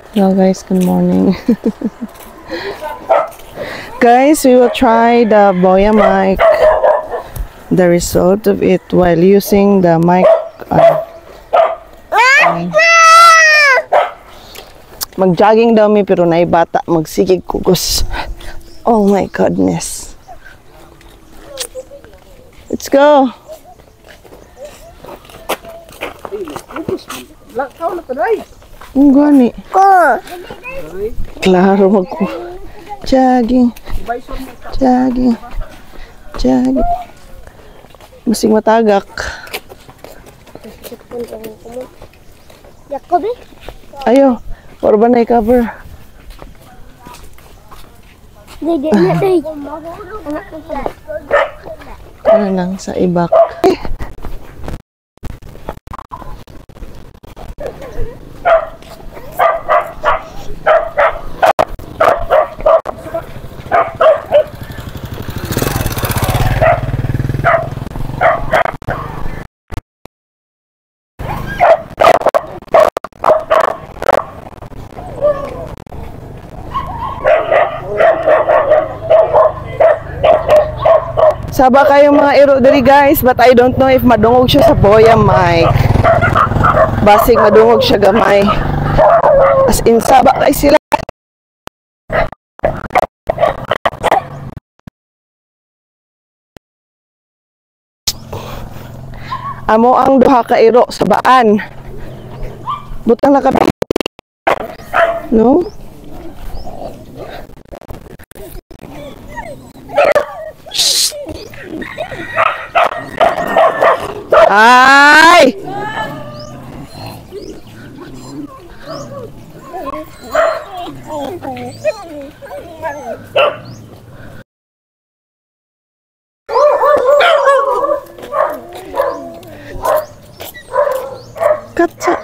Hello guys, good morning. Guys, we will try the Boya mic, the result of it while using the mic. Mag-jogging daw mi pero naibata, magsigig kugos. Oh my goodness. Let's go. Ang gani. Klaro magko. Jogging. Jogging. Jogging. Masing matagak. Ayo, or ba na i-cover? Ano lang sa ibak. Saba kayong mga iro diri guys, but I don't know if madungog siya sa Boya mic. Basig madungog siya gamay. As in, saba kay sila. Amo ang duha ka iro sa baan. Butang na kabi. No? Ay! Katsa.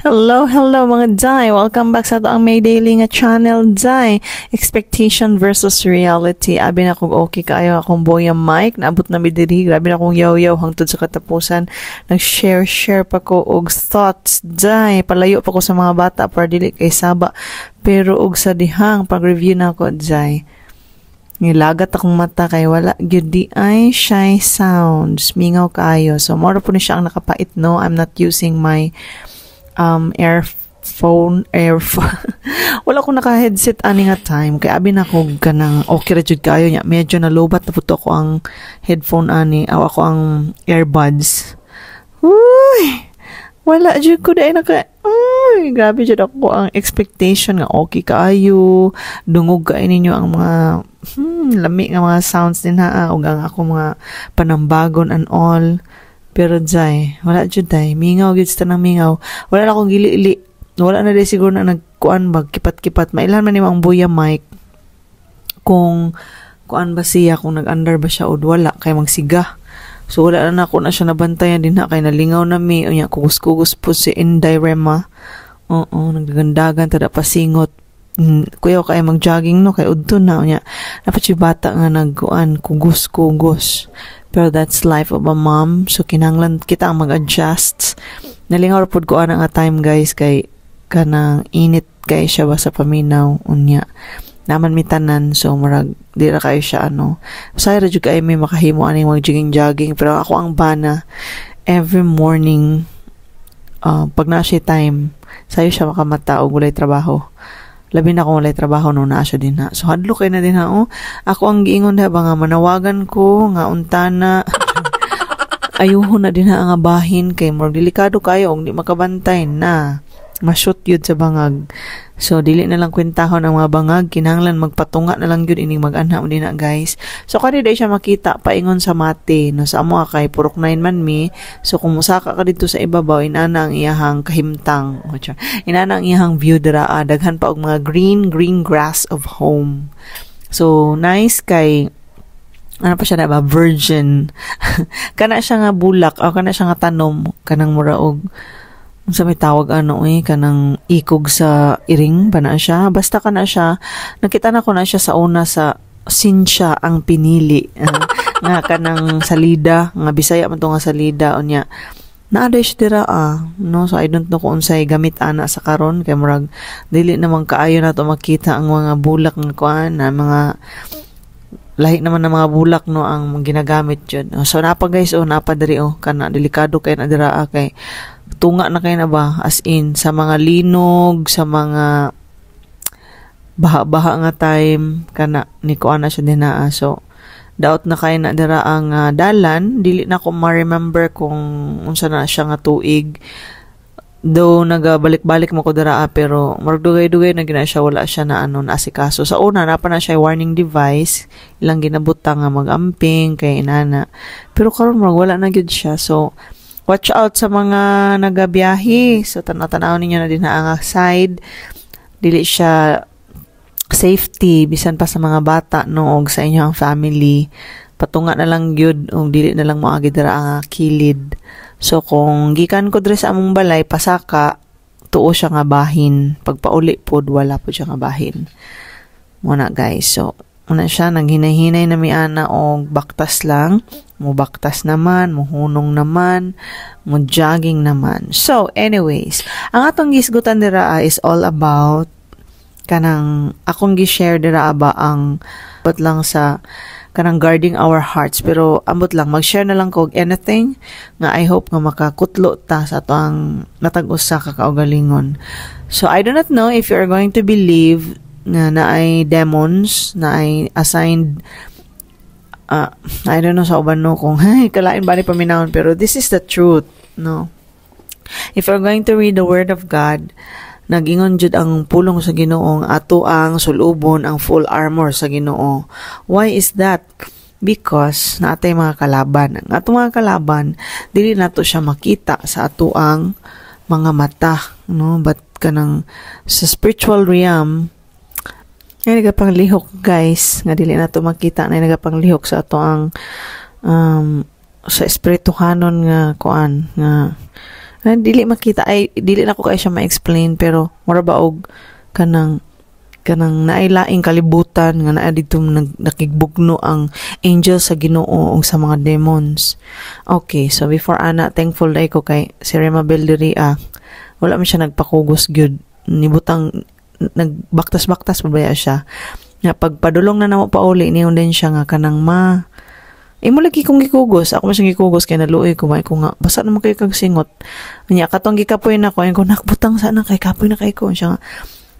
Hello mga Jai! Welcome back sa ito ang May Daily nga channel, Jai. Expectation versus reality. Abi na kung okay kaayo akong Boya mic. Naabot na midiri. Grabe na akong yaw-yaw hangtod sa katapusan. Nag-share pa ko og thoughts, Jai. Palayo pa ko sa mga bata para dili kay saba. Pero og sa dihang pag-review na ko, Jai. Nilagat akong mata kay wala gyud di ay shy sounds. Mingaw kaayo. So, moro po ni siya ang nakapait, no? I'm not using my earphone. Wala ko naka-headset ani nga time. Kaya abi na ko ganang okay ra jud kayo nya. Medyo nalubat na puto ko ang headphone ani. Aw ako ang earbuds. Uy! Wala jud ko dai naka. Uy, grabe jud ako ang expectation nga okay kaayo. Dungog kay ninyo ang mga lami nga mga sounds din ha. Ug ang ako mga panambagon and all. Pero Jai, wala jud day. Mingaw gid sa nang mingaw. Wala na akong gili-ili. Wala na day siguro na nagkuan bag kipat-kipat. Mailan man nimang Boya mic. Kung kuan ba siya, kung nag-under ba siya o wala kay magsiga. So wala na ako na siya nabantayan din ha kay nalingaw na mi. Unya kugus-kugus po si Inday Rema. Oo, nagdagandagan tada pasingot. Kuya kay mag-jogging no kay udto na unya. Dapat si bata nga nagkuan kugus-kugus. Pero that's life of a mom. So, kinanglan kita ang mag-adjust. Nalingaw rapod ko nga time, guys, kay kanang init kay siya ba sa paminaw. Unya. Naman mitanan. So, marag, di ra kayo siya, ano. Saya ra jud kay may makahimo aning mag-jogging. Pero ako ang bana, every morning, pag na siya time, sayo siya makamata o gulay trabaho. Labi na kung walay trabaho no na siya din ha. So hadlo kay na din ha. Oh. Ako ang giingon ha ba nga manawagan ko nga untana. Ayuho na din ha nga bahin kay more delikado kayo og di makabantay na. Ma-shoot yun sa bangag. So dili na lang kwentahon ang mga bangag, kinahanglan magpatunga na lang yun ining mag-anha mo din na guys. So kani day siya makita paingon sa mate no sa amo kay purok 9 man mi. So kung musaka ka dito sa ibabaw inana ang iyahang kahimtang. Inana ang iyahang view dira daghan pa og mga green grass of home. So, nice kay, ano pa siya na ba, virgin. Kana siya nga bulak, o kana siya nga tanom, kanang muraog, sa may tawag kanang ikog sa iring ba na siya. Basta kana siya, nakita na ko na siya sa una sa sinsya ang pinili. Nga kanang salida, nga Bisaya man to nga salida, o niya, naaday siya dira no? So I don't know kung unsay gamit ana sa karon kay murag dili naman kaayo na to makita ang mga bulak ng kuan na mga lahi naman ng mga bulak no ang ginagamit jud. So napa guys napa diri kana delikado kay na dira kay tunga na kay na ba as in sa mga linog, sa mga baha-baha nga time kana ni kuan na siya dinaa. So daot na kay na dira ang dalan, dili na ko ma-remember kung unsa na siya nga tuig. Though nagabalik-balik mo ko dira pero marugdugay-dugay na gina siya, wala siya na naasikaso. Sa una napa na siya warning device, ilang ginabutang nga magamping kay inana. Pero karon wala na gyud siya. So watch out sa mga nagabiyahe. So tanaw-tanaw ninyo na din ang side. Dili siya safety bisan pa sa mga bata no og sa inyo ang family, patunga na lang gyud og dili na lang moagi dira ang kilid. So kung gikan ko diri sa among balay pasaka, tuo siya nga bahin, pagpauli pod wala pod siya nga bahin mo na guys. So una siya naghinay-hinay na mi ana og baktas lang, mo baktas naman, mo hunong naman, mo jogging naman. So anyways, ang atong gisgutan dira is all about kanang akong gi-share dira ba ang but lang sa kanang guarding our hearts, pero ambot lang mag-share na lang ko anything nga I hope nga makakutlo ta sa ato ang natag-us sa kakaugalingon. So I do not know if you are going to believe na ay demons na ay assigned I don't know sa uban no kung kalain ba ni paminahon, pero this is the truth no. If you're going to read the word of God, nagingon jud ang pulong sa Ginoo ato ang sulubon ang full armor sa Ginoo. Why is that? Because naatay mga kalaban. Ang ato mga kalaban dili nato siya makita sa ato ang mga mata, no? But kanang sa spiritual realm ay nagapanglihok guys, nga dili nato makita na nagapanglihok sa ato ang sa espirituhanon nga kuan nga dili makita, ay dili na ko kay siya ma-explain, pero mura ba og kanang naailaing kalibutan nga naa dito nakigbugno ang angel sa Ginoo ug sa mga demons. Okay, so before ana, thankful na ko kay si Rema Belderia, wala man siya nagpakugos gyud, nibutang nagbaktas-baktas pabaya siya nga pagpadulong na namo pauli niyon din siya nga kanang imo lagi kong gikugos, ako masang gikugos kay naluoy ko may ko nga basa naman kay kag singot. Nya katong gikapoy na ko ay ko nakbutang sana kay kapoy na kay ko siya nga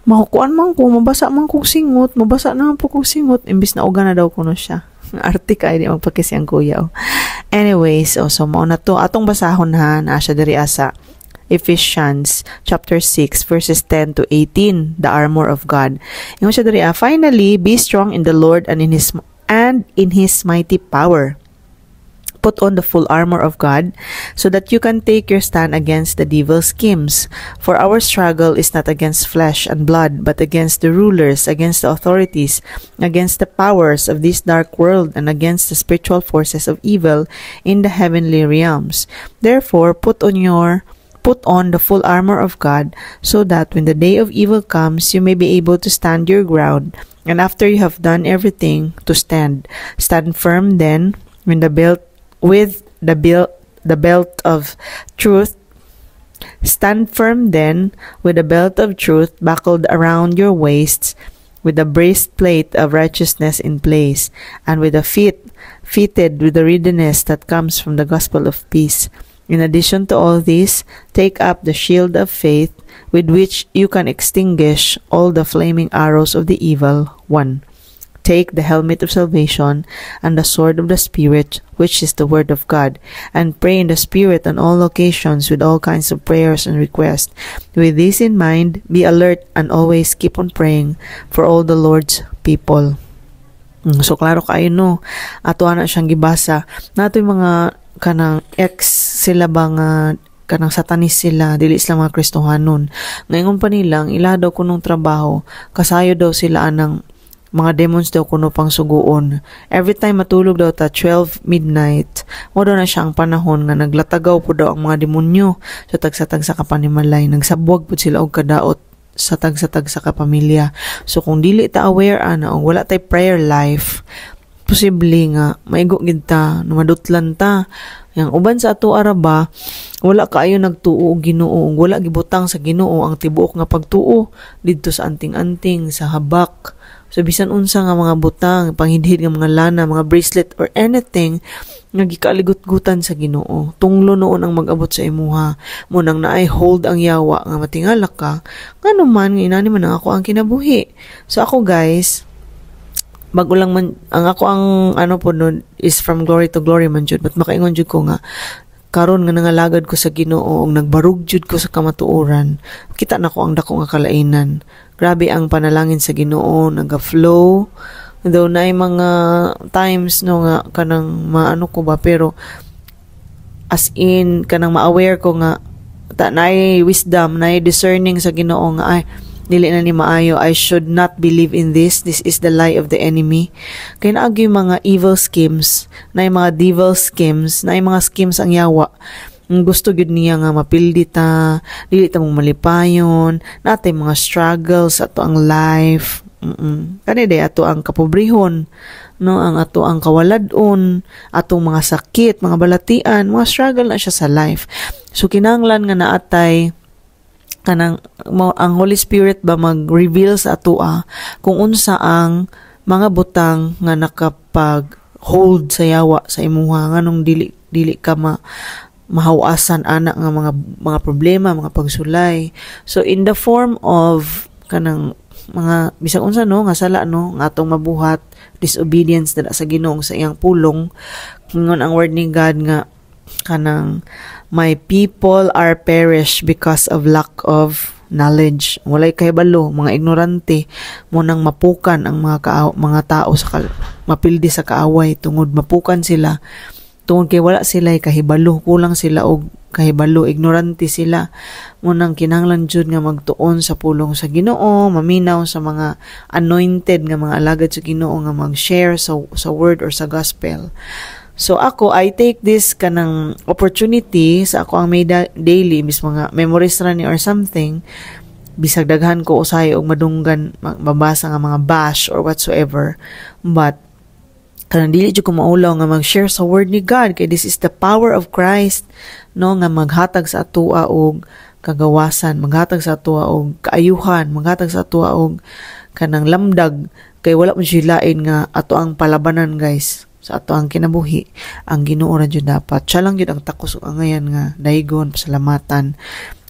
mahukuan man ko, mabasa man kong singot, mabasa naman po kong singot, imbis na uga na daw ko no siya. Arte ka, di magpakisi ang kuya. Anyways, so mao na to atong basahon ha, na siya diri sa Ephesians chapter 6 verses 10 to 18, the armor of God. Ingon siya diri, finally be strong in the Lord and in his mighty power. Put on the full armor of God so that you can take your stand against the devil's schemes. For our struggle is not against flesh and blood, but against the rulers, against the authorities, against the powers of this dark world, and against the spiritual forces of evil in the heavenly realms. Therefore, put on the full armor of God so that when the day of evil comes, you may be able to stand your ground. And after you have done everything, to stand firm then with the belt of truth. Stand firm then with the belt of truth buckled around your waists, with the breastplate of righteousness in place, and with the feet fitted with the readiness that comes from the gospel of peace. In addition to all this, take up the shield of faith, with which you can extinguish all the flaming arrows of the evil one. Take the helmet of salvation and the sword of the Spirit, which is the word of God, and pray in the Spirit on all occasions with all kinds of prayers and requests. With this in mind, be alert and always keep on praying for all the Lord's people. So, klaro kayo no, ato na siyang gibasa. Nato yung mga kanang sila ba nga kanang satanis sila, dili sila mga Kristohanon. Ngayon pa nilang, ila daw kunong trabaho, kasayo daw sila anang mga demons daw kuno pang suguon. Every time matulog daw ta 12 midnight, mo daw na siya ang panahon nga naglatagaw po daw ang mga demonyo sa tagsa-tagsa ka panimalay. Nagsabwag po sila og kadaot sa tagsa-tagsa ka pamilya. So kung dili ta aware ana o wala tay prayer life, posible nga maigo gid ta, madutlan ta. Yang uban sa ato araba, wala kaayo nagtuo og Ginoo, wala gibutang sa Ginoo ang tibuok nga pagtuo didto sa anting-anting, sa habak. So bisan unsa nga mga butang, panghidhid nga mga lana, mga bracelet or anything nga gikaligut-gutan sa Ginoo. Tunglo noon ang mag-abot sa imuha. Mo nang naay hold ang yawa nga matingala ka, ngano man nga inani man ako ang kinabuhi. So ako guys, bago lang man, ang ako ang ano po nun is from glory to glory man jud, but makaingon jud ko nga karon nga nangalagad ko sa Ginoo ug nagbarug jud ko sa kamatuoran, kita na ko ang dako nga kalainan. Grabe ang panalangin sa Ginoo, naga-flow though na mga times no nga kanang maano ko ba, pero as in kanang ma-aware ko nga naay wisdom, naay discerning sa Ginoo nga ay dili na ni maayo, I should not believe in this. This is the lie of the enemy. Kaya naagi mga evil schemes, na mga devil schemes, na mga schemes ang yawa. Gusto gud niya nga mapildi ta, dili ta mong malipayon, natay mga struggles ato ang life. Kani day ato ang kapobrehon, no, ang ato ang kawaladon, atong mga sakit, mga balatian, mga struggle na siya sa life. So kinahanglan nga naatay kanang ang Holy Spirit ba mag-reveal sa atoa kung unsa ang mga butang nga nakapag-hold sa yawa sa imuha nganong dili ka mahawasan anak nga mga problema, mga pagsulay. So in the form of kanang mga bisag unsa no nga sala no nga atong mabuhat, disobedience dala sa Ginoo sa iyang pulong, ngon ang word ni God nga kanang my people are perished because of lack of knowledge. Walay kahibalo, mga ignorante mo nang mapukan ang mga tao sa mapildi sa kaaway tungod mapukan sila. Tungod kay wala sila kahibalo, kulang sila og kahibalo, ignorante sila. Mo nang kinahanglan jud nga magtuon sa pulong sa Ginoo, maminaw sa mga anointed nga mga alagad sa Ginoo nga mag-share sa word or sa gospel. So ako, I take this kanang opportunity sa ako ang may daily, mis mga memories ra ni or something, bisag daghan ko usay og madunggan, mabasa nga mga bash or whatsoever. But, kanang dili jud ko maulaw nga mag-share sa word ni God, kay this is the power of Christ, no, nga maghatag sa atoa og kagawasan, maghatag sa atoa og kaayuhan, maghatag sa atoa og kanang lamdag, kay wala man siya lain nga ato ang palabanan guys. Sa ato ang kinabuhi, ang Ginoo ra jud dapat. Siya lang jud ang takos ug angayan nga daygon, pasalamatan.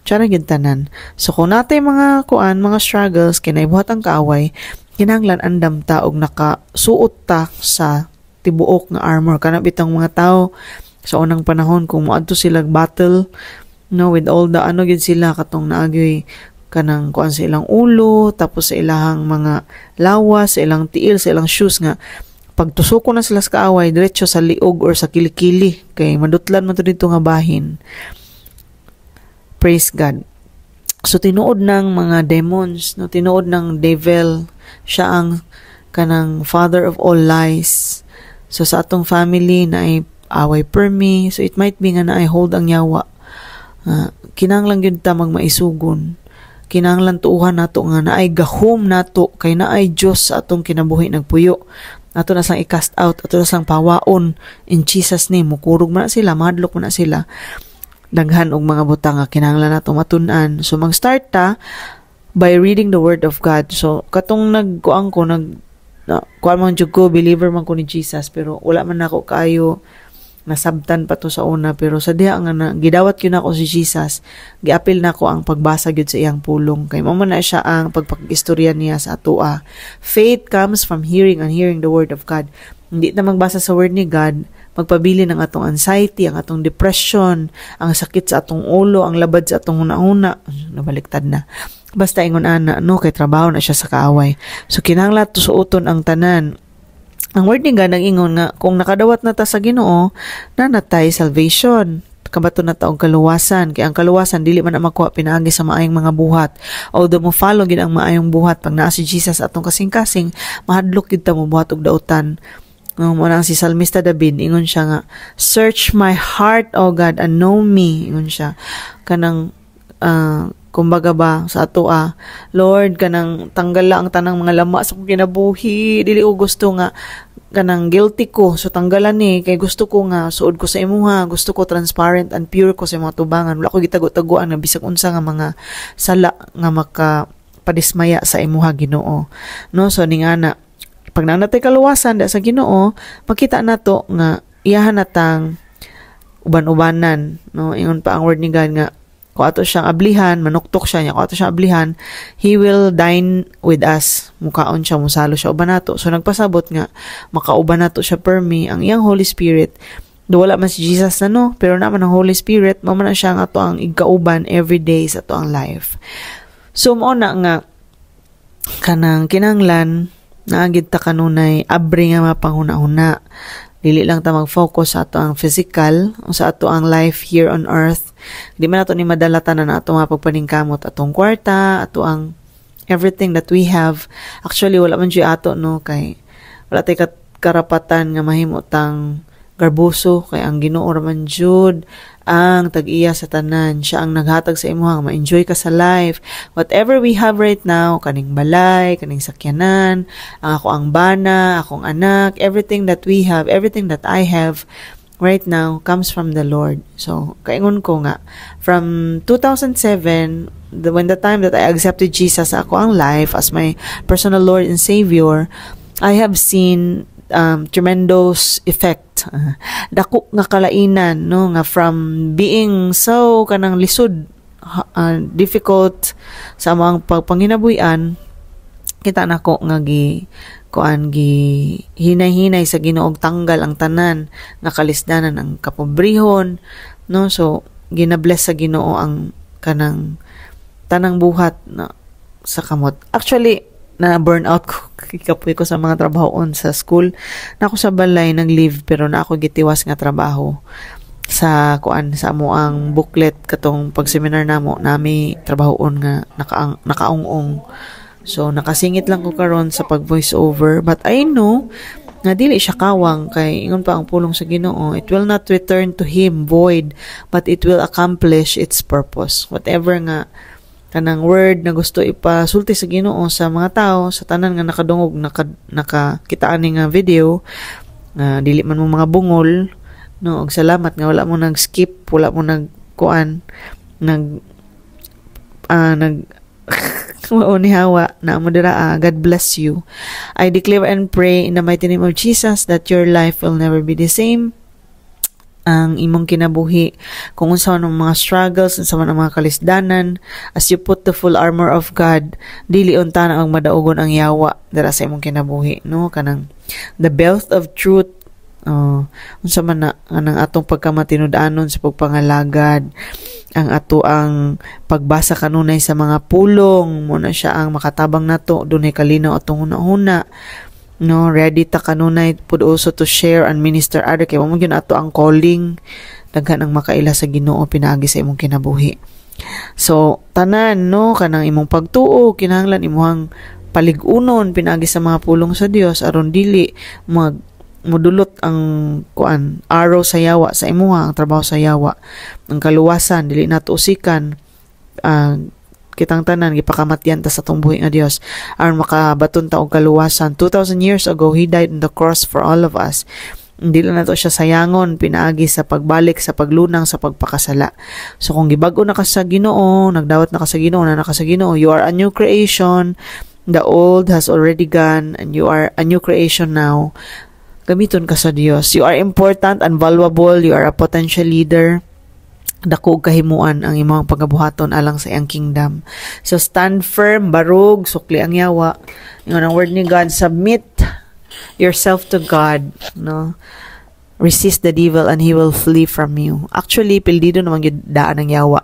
Siya ra jud tanan. So kung natay mga mga struggles kinaibuhat ang kaaway, kinahanglan andam ta og nakasuot ta sa tibuok nga armor. Kana bitang mga tao sa unang panahon kung moadto sila battle, no, with all the gid sila katong naagyoy kanang kuan sa ilang ulo, tapos sa ilang mga lawas, sa ilang tiil, sa ilang shoes nga pagtusuko na sila sa kaaway, diretso sa liog or sa kilikili. Kay madutlan man to dito nga bahin. Praise God. So, tinuod ng mga demons, no, tinuod ng devil, siya ang kanang father of all lies. So, sa atong family na ay away permi, so it might be nga na ay hold ang yawa. Kinahanglan yun ta magmaisugon. Kinahanglan tuuhan nato nga na ay gahom nato, kay na ay Diyos sa atong kinabuhi nagpuyo. Ato na sang i-cast out, ato na sang pawaon in Jesus name. Mukurog man na sila, mahadlok man na sila. Daghan og mga butang nga kinahanglan nato matun-an. So mag-start ta by reading the word of God. So katong kuan man jud ko, believer man ko ni Jesus, pero wala man nako kaayo nasabtan pa to sa una, pero sa diha nga gidawat gyud nako si Jesus, giapil nako ang pagbasa gyud sa iyang pulong, kay mao na siya ang pagpakistorya niya sa atoa. Faith comes from hearing and hearing the word of God. Hindi na magbasa sa word ni God, magpabili ng atong anxiety, ang atong depression, ang sakit sa atong ulo, ang labad sa atong huna-huna. Nabaliktad na. Basta ingon ana, no, kay trabaho na siya sa kaaway. So kinahanglan tusuoton ang tanan. Ang word ni God nag-ingon nga, kung nakadawat na ta sa Ginoo, nanatay salvation. kabaton na taong kaluwasan. Kaya ang kaluwasan, dili man na makuha pinaagi sa maayong mga buhat. Although mo follow gid ang maayong buhat, pag naa si Jesus atong kasing-kasing, mahadlok gid ta mo buhat og dautan. Muna si Salmista David, ingon siya nga, search my heart, O God, and know me. Ingon siya, kanang, kumbaga ba, sa ato Lord, kanang tanggala ang tanang mga lama sa kong kinabuhi, dili ko gusto nga, kanang guilty ko, so tanggalan kay gusto ko nga, suod ko sa imuha, gusto ko transparent and pure ko sa mga tubangan, wala ko gitago-taguan na bisag unsa nga mga sala nga makapadismaya sa imuha Ginoo. No, so ningana, pag nanatay kaluwasan da sa Ginoo, makita nato nga iyahan natang uban-ubanan, no, ingon pa ang word ni God nga, kung ato siyang ablihan, manuktok siya niya, kung ato siyang ablihan, He will dine with us. Mukaon siya, musalo siya, uban nato. So, nagpasabot nga, makauban nato siya per me, ang iyang Holy Spirit. Do wala man si Jesus na, no? Pero naman ang Holy Spirit, maman na siya nga ato ang igkauban everyday sa ato ang life. So, mauna nga, kanang kinanglan, naagid ta kanunay, abri nga mapanghuna-huna. Dili lang ta mag-focus sa ato ang physical, o sa ato ang life here on earth. Di man nato ni madalatan na ato nga pagpaningkamot, atong kwarta, ato ang everything that we have. Actually, wala man siya ato, no, kay wala tayo karapatan nga mahimutang garbuso, kay ang Ginoo man jud ang tag-iya sa tanan. Siya ang naghatag sa imo nga ma-enjoy ka sa life. Whatever we have right now, kaning balay, kaning sakyanan, ako ang bana, akong anak, everything that we have, everything that I have right now comes from the Lord. So, kaingon ko nga, from 2007, when the time that I accepted Jesus sa ako ang life as my personal Lord and Savior, I have seen tremendous effect. Dako nga kalainan, no, nga from being so kanang lisod, difficult sa mga pagpanginabuyan, kita nako nga gi hinay-hinay sa Ginoo, tanggal ang tanan nga kalisdanan, ang kapobrehon, no. So ginabless sa Ginoo ang kanang tanang buhat na sa kamot. Actually, na burnout ko, kikapoy ko sa mga trabahoon sa school. Na ako sa balay nag-leave, pero na ako gitiwas nga trabaho sa sa amo ang booklet katong pag-seminar nami trabahoon nga nakaungong. So nakasingit lang ko karon sa pag-voice over, but I know nga dili siya kawang, kay ingon pa ang pulong sa Ginoo, it will not return to Him void, but it will accomplish its purpose. Whatever nga kanang word na gusto ipasulti sa Ginoo sa mga tao, sa tanan nga nakadungog, nakakitaan ni nga video, dili man mo mga bungol, no, og salamat nga wala mo nag-skip, wala mo nag-kuan, maunihawa na mo dira. God bless you. I declare and pray in the mighty name of Jesus that your life will never be the same. Ang imong kinabuhi, kung unsa man ang mga struggles, unsa man ang mga kalisdanan, as you put the full armor of God, dili unta na ang madaugon ang yawa dira sa imong kinabuhi, no, kanang the belt of truth, unsa man na anang atong pagkamatinud-anon sa pagpangalagad, ang ato ang pagbasa kanunay sa mga pulong, mo na siya ang makatabang nato, dunay kalinaw atong huna-huna, no, ready ta kanunay pud also to share and minister other, kay mo gyud ato ang calling, daghan ang makaila sa Ginoo pinaagi sa imong kinabuhi. So tanan, no, kanang imong pagtuo kinahanglan imuhang paligunon pinaagi sa mga pulong sa Dios aron dili modulot ang araw sa yawa sa imuha, ang trabaho sa yawa, ang kaluwasan dili nato usikan, kitang tanan gipakamatyan ta sa atong buhi nga Dios aron makabaton ta og kaluwasan. 2,000 years ago He died on the cross for all of us. Hindi lang nato siya sayangon pinaagi sa pagbalik, sa paglunang, sa pagpakasala. So kung gibag-o na ka sa Ginoo, nagdawat na ka sa Ginoo, na ka sa Ginoo, you are a new creation. The old has already gone and you are a new creation now. Gamiton ka sa Dios. You are important and valuable. You are a potential leader. Dako kahimuan ang imong pagabuhaton alang sa iyang kingdom. So stand firm, barug, sukli ang yawa. Ingon ang word ni God, submit yourself to God, no? Resist the devil and he will flee from you. Actually, pildido naman gyud daan ang yawa.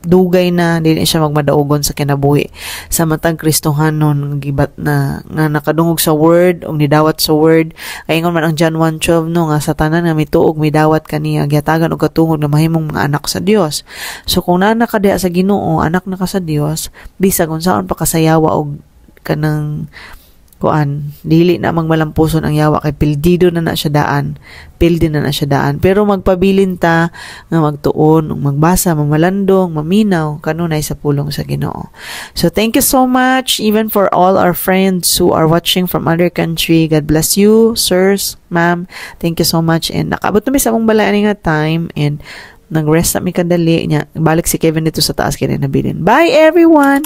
dugay na dili siya magmadaugon sa kinabuhi sa matag Kristohanon gibat na nga nakadungog sa word o nidawat sa word kay ingon man ang John 1:12 no nga sa tanan nga mituog midawat kaniya gihatagan og katungod nga mahimong mga anak sa Dios. So kung naa ka diha sa Ginoo, anak na ka sa Dios, bisag unsaon pa kasayawa og kanang kuan dili na magmalampuson ang yawa kay pildido na siya daan, pildi na siya daan, pero magpabilin ta nga magtuon ug magbasa, mamalandong, maminaw kanunay sa pulong sa Ginoo. So thank you so much even for all our friends who are watching from other country. God bless you, sirs, ma'am. Thank you so much, and nakaabot na mi sa among balay ani nga time, and nag-rest na mi kadali nya. Balik si Kevin dito sa taas kini nabilin. Bye everyone.